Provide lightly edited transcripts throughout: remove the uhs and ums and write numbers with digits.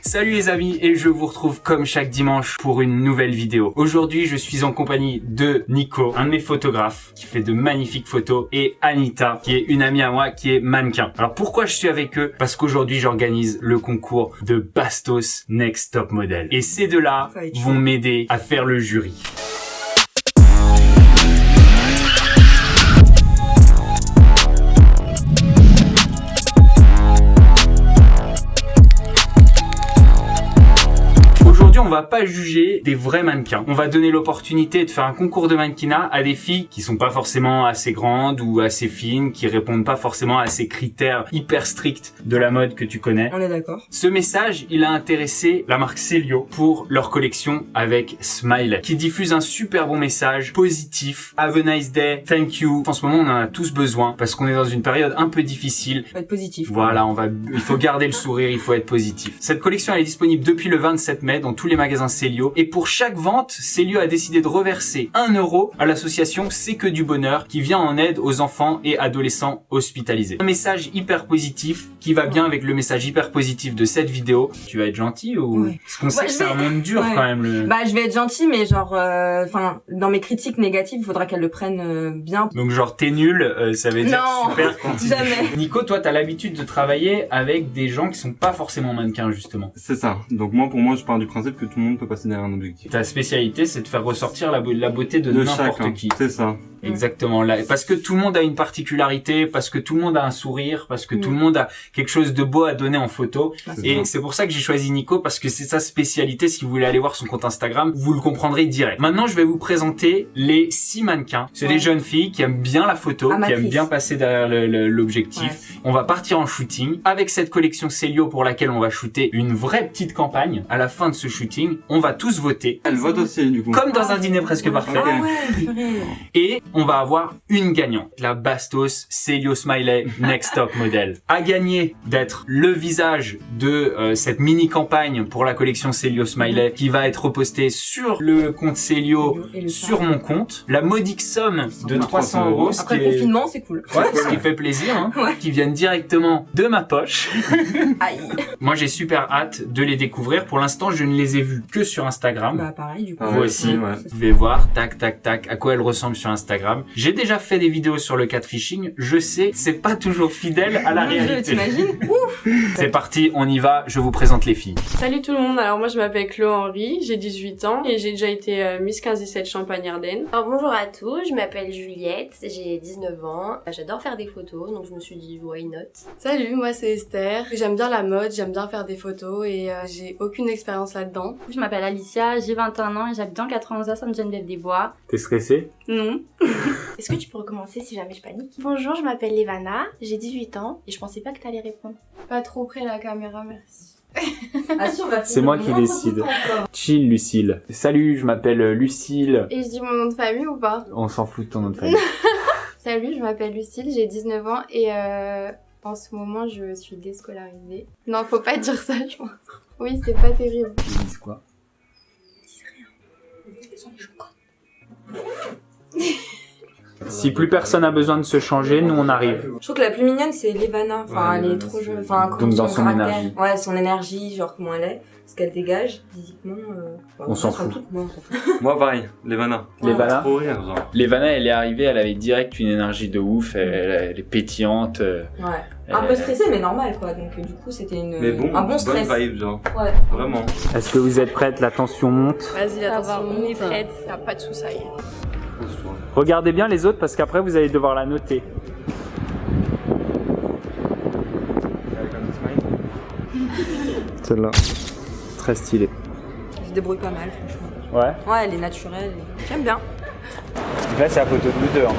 Salut les amis, et je vous retrouve comme chaque dimanche pour une nouvelle vidéo. Aujourd'hui, je suis en compagnie de Nico, un de mes photographes qui fait de magnifiques photos, et Anita, qui est une amie à moi qui est mannequin. Alors pourquoi je suis avec eux? Parce qu'aujourd'hui, j'organise le concours de Bastos Next Top Model. Et ces deux-là vont m'aider à faire le jury. On va pas juger des vrais mannequins. On va donner l'opportunité de faire un concours de mannequinat à des filles qui sont pas forcément assez grandes ou assez fines, qui répondent pas forcément à ces critères hyper stricts de la mode que tu connais. On est d'accord. Ce message, il a intéressé la marque Celio pour leur collection avec Smiley, qui diffuse un super bon message positif. Have a nice day, thank you. En ce moment, on en a tous besoin parce qu'on est dans une période un peu difficile. Faut être positif. Voilà, il faut garder le sourire, il faut être positif. Cette collection, elle est disponible depuis le 27 mai dans tous les magasins Celio, et pour chaque vente, Celio a décidé de reverser 1 € à l'association C'est que du bonheur, qui vient en aide aux enfants et adolescents hospitalisés. Un message hyper positif qui va bien avec le message hyper positif de cette vidéo. Tu vas être gentil ou parce qu'on sait que c'est un monde dur quand même. Bah je vais être gentil, mais genre dans mes critiques négatives, il faudra qu'elle le prenne bien. Donc genre t'es nul, ça veut dire non, super continue. Jamais. Nico, toi t'as l'habitude de travailler avec des gens qui sont pas forcément mannequins justement. C'est ça. Donc pour moi je pars du principe que tout le monde peut passer derrière un objectif. Ta spécialité, c'est de faire ressortir la beauté de n'importe qui. C'est ça. Exactement. Parce que tout le monde a une particularité, parce que tout le monde a un sourire, parce que tout le monde a quelque chose de beau à donner en photo. Et c'est pour ça que j'ai choisi Nico, parce que c'est sa spécialité. Si vous voulez aller voir son compte Instagram, vous le comprendrez direct. Maintenant, je vais vous présenter les 6 mannequins. C'est des jeunes filles qui aiment bien la photo, qui aiment bien passer derrière l'objectif. On va partir en shooting avec cette collection Celio pour laquelle on va shooter une vraie petite campagne. À la fin de ce shooting, on va tous voter. Elle vote aussi, du coup. Comme dans un dîner presque parfait. Et on va avoir une gagnante, la Bastos Celio Smiley Next Top Model. A gagné d'être le visage de cette mini campagne pour la collection Celio Smiley qui va être repostée sur le compte Celio, sur mon compte. La modique somme de 300 €. Après le confinement, c'est cool. Ouais, ce qui fait plaisir, hein, qui viennent directement de ma poche. Aïe. Moi, j'ai super hâte de les découvrir. Pour l'instant, je ne les ai vus que sur Instagram. Bah pareil du coup. Vous aussi, vous pouvez voir, tac, tac, tac, à quoi elles ressemblent sur Instagram. J'ai déjà fait des vidéos sur le catfishing. Je sais, c'est pas toujours fidèle à la réalité. T'imagines? Ouf. C'est parti, on y va. Je vous présente les filles. Salut tout le monde. Alors moi, je m'appelle Chloé Henry, j'ai 18 ans et j'ai déjà été Miss 15-17 Champagne-Ardenne. Alors bonjour à tous, je m'appelle Juliette, j'ai 19 ans. J'adore faire des photos, donc je me suis dit why not. Salut, moi c'est Esther. J'aime bien la mode, j'aime bien faire des photos et j'ai aucune expérience là-dedans. Je m'appelle Alicia, j'ai 21 ans et j'habite dans 91 à Sainte-Geneviève-des-Bois. T'es stressée? Non. Est-ce que tu peux recommencer si jamais je panique? Bonjour, je m'appelle Levana, j'ai 18 ans et je pensais pas que t'allais répondre. Pas trop près la caméra, merci. C'est moi qui décide. Chill, Lucille. Salut, je m'appelle Lucille. Et je dis mon nom de famille ou pas? On s'en fout de ton nom de famille. Salut, je m'appelle Lucille, j'ai 19 ans et en ce moment je suis déscolarisée. Non, faut pas dire ça, je pense. Oui, c'est pas terrible. Ils disent quoi? Si plus personne a besoin de se changer, nous on arrive. Je trouve que la plus mignonne c'est Levana. Enfin, elle est trop jeune. Enfin, donc dans son caractère. énergie. Ouais, son énergie, genre comment elle est, ce qu'elle dégage physiquement. On s'en fout. Moi pareil, Levana. Levana. Trop rire, genre. Levana, elle est arrivée, elle avait direct une énergie de ouf, elle est pétillante. Ouais. Un peu stressée mais normal quoi. Donc du coup c'était un bon stress. Bonne vibe, genre. Ouais. Vraiment. Est-ce que vous êtes prête? La tension monte. Vas-y, attention, on est prête. Y'a pas de soucis. Regardez bien les autres parce qu'après vous allez devoir la noter. Celle-là. Très stylée. Elle se débrouille pas mal franchement. Ouais. Ouais, elle est naturelle. J'aime bien. Là c'est la photo de nous deux. Hein.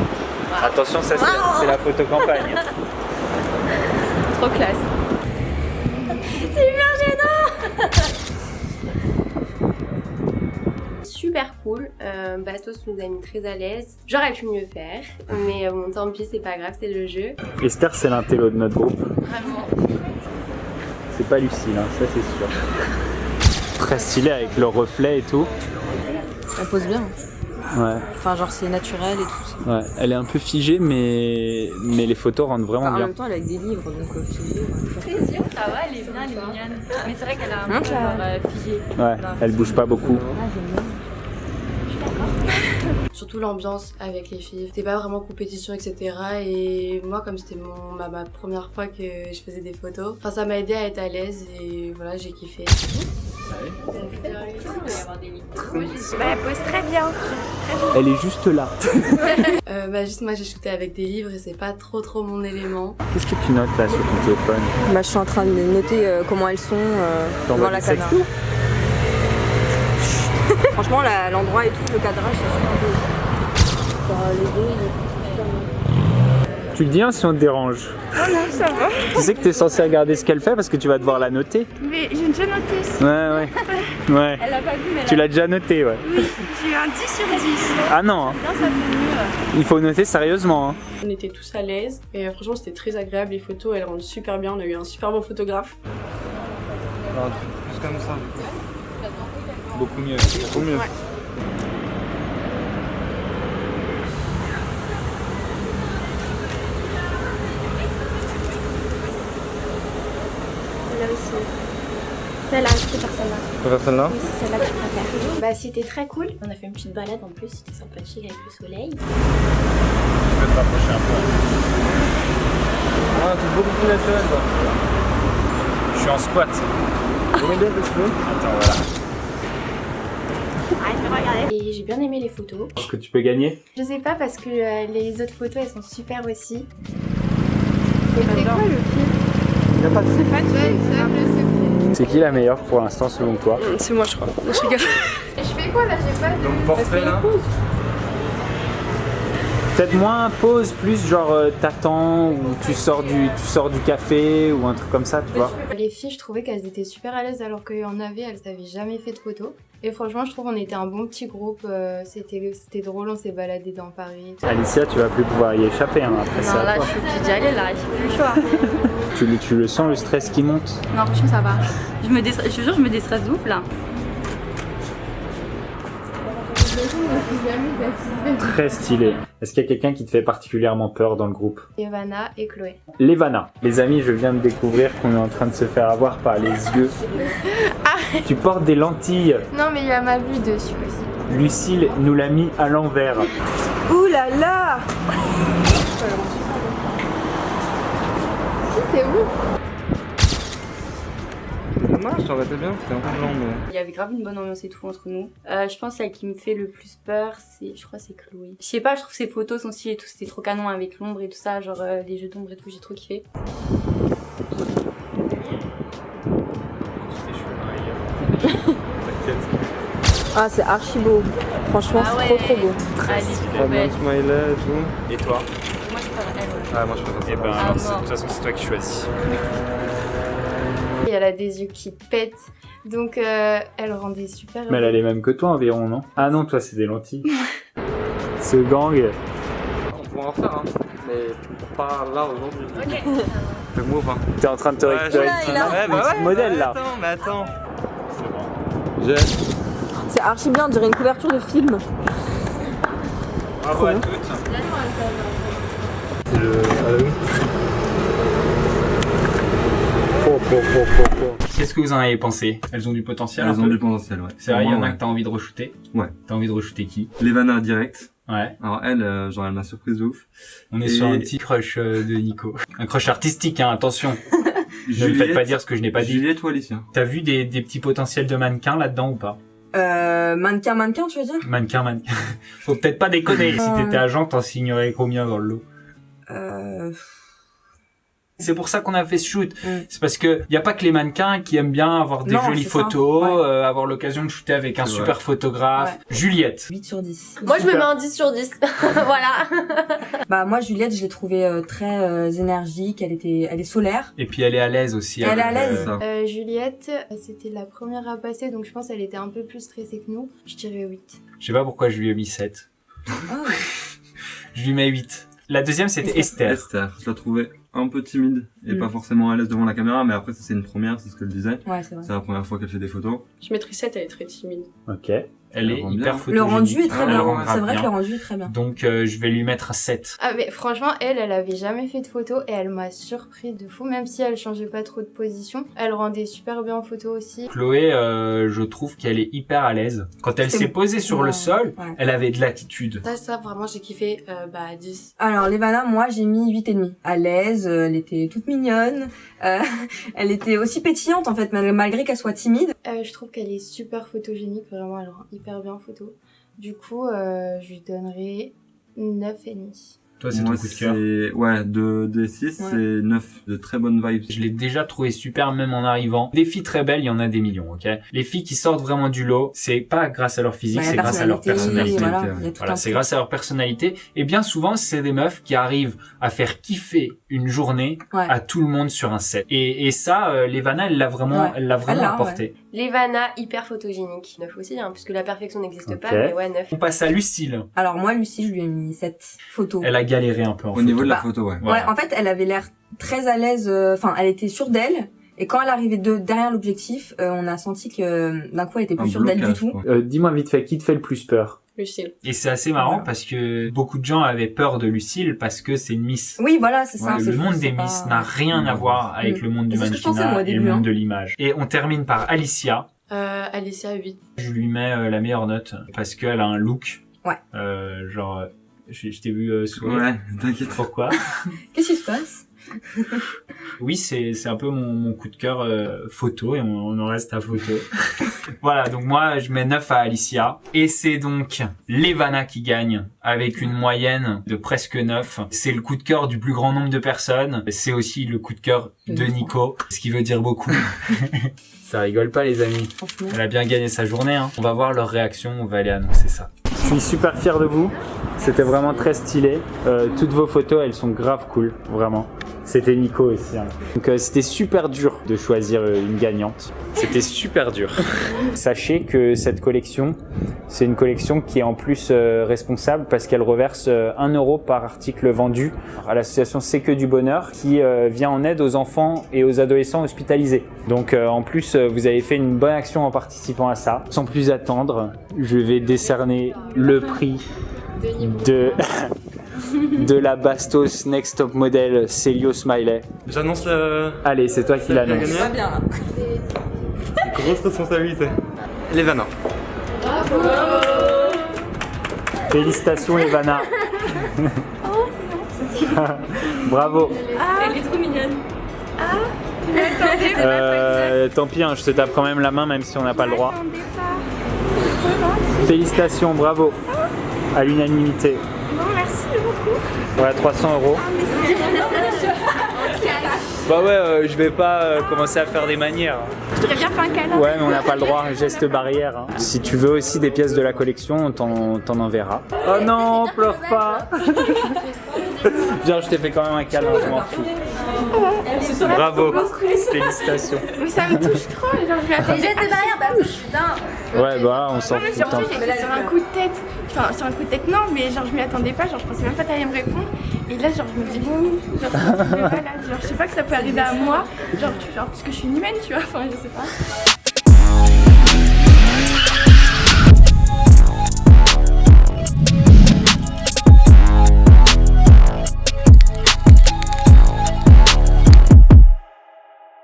Attention, ça c'est la photo campagne. Trop classe. C'est hyper gênant. Super cool, Bastos nous a mis très à l'aise. J'aurais pu mieux faire, mais bon tant pis, c'est pas grave, c'est le jeu. Esther c'est l'intello de notre groupe. Vraiment. C'est pas Lucille, hein, ça c'est sûr. Très stylé avec le reflet et tout. Elle pose bien. Ouais. Enfin, genre, c'est naturel et tout. Ouais, elle est un peu figée, mais les photos rendent vraiment Enfin, en bien. même temps, elle est avec des livres, donc figé. Ses yeux, ça va, elle est bien, elle est mignonne. Mais c'est vrai qu'elle a un Hein, peu genre, figé. Ouais, elle bouge pas beaucoup. Surtout l'ambiance avec les filles. C'était pas vraiment compétition, etc. Et moi, comme c'était ma première fois que je faisais des photos, enfin, ça m'a aidé à être à l'aise et voilà, j'ai kiffé. Elle pose très bien. Elle est juste là. Juste moi, j'ai shooté avec des livres et c'est pas trop mon élément. Qu'est-ce que tu notes là sur ton téléphone? Bah, je suis en train de noter comment elles sont devant la caméra. Franchement, l'endroit et tout, le cadrage, c'est super beau. Tu le dis hein, si on te dérange. Oh non, ça va. Tu sais que t'es censé regarder ce qu'elle fait parce que tu vas devoir la noter. Mais j'ai déjà noté ça. Ouais. Elle l'a pas vu, mais Tu l'as déjà noté, ouais. J'ai eu un 10 sur 10. Ah non, hein. ça fait mieux. Il faut noter sérieusement. Hein. On était tous à l'aise et franchement, c'était très agréable. Les photos, elles rendent super bien. On a eu un super bon photographe. Plus comme ça. Beaucoup mieux. Beaucoup mieux. Ouais. Là aussi. Celle-là, je préfère celle-là. Tu préfères celle-là? Oui, c'est celle-là que je préfère. Bah, c'était très cool. On a fait une petite balade en plus, c'était sympathique avec le soleil. Tu peux te rapprocher un peu. Ah, tu es beaucoup plus naturel, toi. Je suis en squat. J'aime bien tes cheveux. Attends, voilà. Et j'ai bien aimé les photos. Est-ce que tu peux gagner? Je sais pas parce que les autres photos elles sont super aussi. Et c'est quoi le film? Il n'y a pas de C'est pas de secret. C'est qui la meilleure pour l'instant selon toi? C'est moi, je crois. Je rigole. Et je fais quoi là? J'ai pas de. Donc, portrait là. Peut-être moins pause, plus genre t'attends ou tu sors du café ou un truc comme ça, tu vois. Les filles, je trouvais qu'elles étaient super à l'aise alors qu'il y en avait, elles avaient jamais fait de photos. Et franchement, je trouve qu'on était un bon petit groupe. C'était drôle, on s'est baladé dans Paris. Alicia, tu vas plus pouvoir y échapper hein, après Non, ça. là, je suis plus déjà allée, là, j'ai plus le choix. Tu le sens le stress qui monte? Non, franchement, ça va. Je te jure, je me déstresse de ouf, là. Très stylé. Est-ce qu'il y a quelqu'un qui te fait particulièrement peur dans le groupe? Ivana et Chloé. Levana. Les amis, je viens de découvrir qu'on est en train de se faire avoir par les yeux. Tu portes des lentilles. Non, mais il y a ma vue dessus aussi. Lucille nous l'a mis à l'envers. Ouh là là! Si, c'est où? Dommage, ça aurait été bien, c'était un peu blanc, mais. Il y avait grave une bonne ambiance et tout entre nous. Je pense celle qui me fait le plus peur, je crois c'est Chloé. Je sais pas, je trouve ses photos, son style et tout, c'était trop canon avec l'ombre et tout ça, genre les jeux d'ombre et tout, j'ai trop kiffé. Ah, c'est archi beau. Franchement, c'est trop beau. Elle est Pas trop bien belle. smiley et tout. Et toi? Moi je préfère elle. Ouais. Ah, moi je préfère ça. Eh ben, Ah, alors, non. de toute façon, c'est toi qui choisis. Et elle a des yeux qui pètent. Donc, elle rendait super. Mais elle a les mêmes que toi environ, non? Ah non, toi, c'est des lentilles. Ce gang. On pourra en faire, hein. Mais pas là aujourd'hui. Ok. Fais-moi ou pas? T'es en train de te récupérer Là, une il a- petite modèle là. Attends, mais attends. J'ai. C'est archi bien, on dirait une couverture de film. Bravo à toutes. C'est le Halloween. Qu'est-ce que vous en avez pensé? Elles ont du potentiel. Elles un ont peu du potentiel, ouais. C'est vrai, il y en a Ouais. que t'as envie de re-shooter. Ouais. T'as envie de re-shooter qui? Levana direct. Ouais. Alors elle, genre elle m'a surprise de ouf. On est Et- sur un petit crush de Nico. Un crush artistique, hein, attention. Ne me faites pas dire ce que je n'ai pas dit. Juliette ou Alicia? T'as vu des petits potentiels de mannequins là-dedans ou pas? Mannequin, tu veux dire? Mannequin. Faut peut-être pas déconner. Si t'étais agent, t'en signerais combien dans le lot? C'est pour ça qu'on a fait ce shoot. C'est parce que y a pas que les mannequins qui aiment bien avoir des Non, jolies c'est ça. photos, Ouais. avoir l'occasion de shooter avec un C'est super vrai. photographe. Ouais. Juliette. 8 sur 10. Moi, je me mets un 10 sur 10. Voilà. Bah, moi, Juliette, je l'ai trouvée très énergique, elle est solaire. Et puis elle est à l'aise aussi. Elle est à avec, l'aise. Ça. Juliette, c'était la première à passer, donc je pense qu'elle était un peu plus stressée que nous. Je dirais 8. Je sais pas pourquoi je lui ai mis 7. Ah. Je lui mets 8. La deuxième, c'était Esther. Esther, je la trouvais un peu timide et pas forcément à l'aise devant la caméra, mais après ça c'est une première, c'est ce que je disais. Ouais, c'est vrai. C'est la première fois qu'elle fait des photos. Je mettrais 7, elle est très timide. Ok. Elle est hyper photogénique. Le rendu est très Elle bien. rend grave C'est vrai bien. que le rendu est très bien. Donc je vais lui mettre 7. Ah mais franchement, elle avait jamais fait de photo et elle m'a surpris de fou, même si elle changeait pas trop de position. Elle rendait super bien en photo aussi. Chloé, je trouve qu'elle est hyper à l'aise. Quand elle s'est posée sur le sol, Ouais. elle avait de l'attitude. Ça vraiment j'ai kiffé 10. Alors, Levana, moi, j'ai mis 8,5. À l'aise, elle était toute mignonne. Elle était aussi pétillante, en fait, malgré qu'elle soit timide. Je trouve qu'elle est super photogénique, vraiment, elle rend hyper bien en photo. Du coup, je lui donnerai 9,5. Toi, c'est ton Moi, coup de cœur. Ouais, de 6, Ouais. c'est 9. De très bonnes vibes. Je l'ai déjà trouvé super même en arrivant. Des filles très belles, il y en a des millions, ok? Les filles qui sortent vraiment du lot, c'est pas grâce à leur physique, Bah, c'est grâce à leur personnalité. Voilà, il y a tout Voilà, un c'est truc. grâce à leur personnalité. Et bien souvent, c'est des meufs qui arrivent à faire kiffer une journée Ouais. à tout le monde sur un set. Et ça, Levana, elle l'a vraiment, Ouais. elle l'a vraiment Elle l'a, apporté. Levana, hyper photogénique. 9 aussi, hein, puisque la perfection n'existe Ok. pas, mais ouais, 9. On passe à Lucille. Alors, moi, Lucie, je lui ai mis 7 photos. Elle a galéré un peu en Au niveau de la Bah, photo, ouais. Ouais, Voilà. en fait, elle avait l'air très à l'aise. Enfin, elle était sûre d'elle. Et quand elle arrivait derrière l'objectif, on a senti que d'un coup, elle était plus Un sûre d'elle du blocage, tout. quoi. Dis-moi vite fait, qui te fait le plus peur? Lucille. Et c'est assez marrant Voilà. parce que beaucoup de gens avaient peur de Lucille parce que c'est une Miss. Oui, voilà, c'est ça. Ouais, c'est Le fou, monde c'est des pas- Miss n'a rien à voir avec le monde du C'est ce que je pensais, mannequinat moi, au et le début, monde hein. de l'image. Et on termine par Alicia. Alicia 8. Je lui mets la meilleure note parce qu'elle a un look. Ouais. Genre, je t'ai vu sourire. Ouais, t'inquiète. Pourquoi? Qu'est-ce qui se passe? Oui, c'est un peu mon coup de cœur photo et on en reste à photo. Voilà, donc moi je mets 9 à Alicia et c'est donc Levana qui gagne avec une moyenne de presque 9. C'est le coup de cœur du plus grand nombre de personnes. C'est aussi le coup de cœur de Nico, ce qui veut dire beaucoup. Ça rigole pas les amis. Franchement. Elle a bien gagné sa journée, hein. On va voir leur réaction, on va aller annoncer ça. Je suis super fier de vous. C'était vraiment très stylé. Toutes vos photos, elles sont grave cool, vraiment. C'était Nico aussi. Hein. Donc c'était super dur de choisir une gagnante. C'était super dur. Sachez que cette collection, c'est une collection qui est en plus responsable parce qu'elle reverse 1 euro par article vendu à l'association C'est que du bonheur qui vient en aide aux enfants et aux adolescents hospitalisés. Donc en plus, vous avez fait une bonne action en participant à ça. Sans plus attendre, je vais décerner le prix de la Bastos Next Top Model Célio Smiley. J'annonce la Allez, c'est toi qui l'annonce. gagnante. Bien, là. Grosse responsabilité. Levana. Félicitations Ivana. Bravo. Elle est trop mignonne. Tant pis, hein, je te tape quand même la main même si on n'a pas le droit. Félicitations, bravo. À l'unanimité. Bon, merci beaucoup. Voilà, 300 euros. Bah ouais, je vais pas commencer à faire des manières. Je t'aurais bien fait un câlin. Ouais, mais on n'a pas le droit, geste barrière. Hein. Si tu veux aussi des pièces de la collection, on t'en enverra. Oh non, pleure pas. Viens, je t'ai fait quand même un câlin, je m'en fous. Bravo, félicitations. Mais ça me touche trop, genre je lui appelle. Geste barrière, bah putain. Ouais, bah on s'en fout. Surtout, tant j'étais sur un coup de tête. Enfin, sur un coup de tête, non, mais genre je m'y attendais pas, genre je pensais même pas t'allais me répondre. Et là, genre je me dis, bon, genre, voilà, genre je sais pas que ça peut arriver à moi, genre parce que je suis une humaine, tu vois, enfin je sais pas.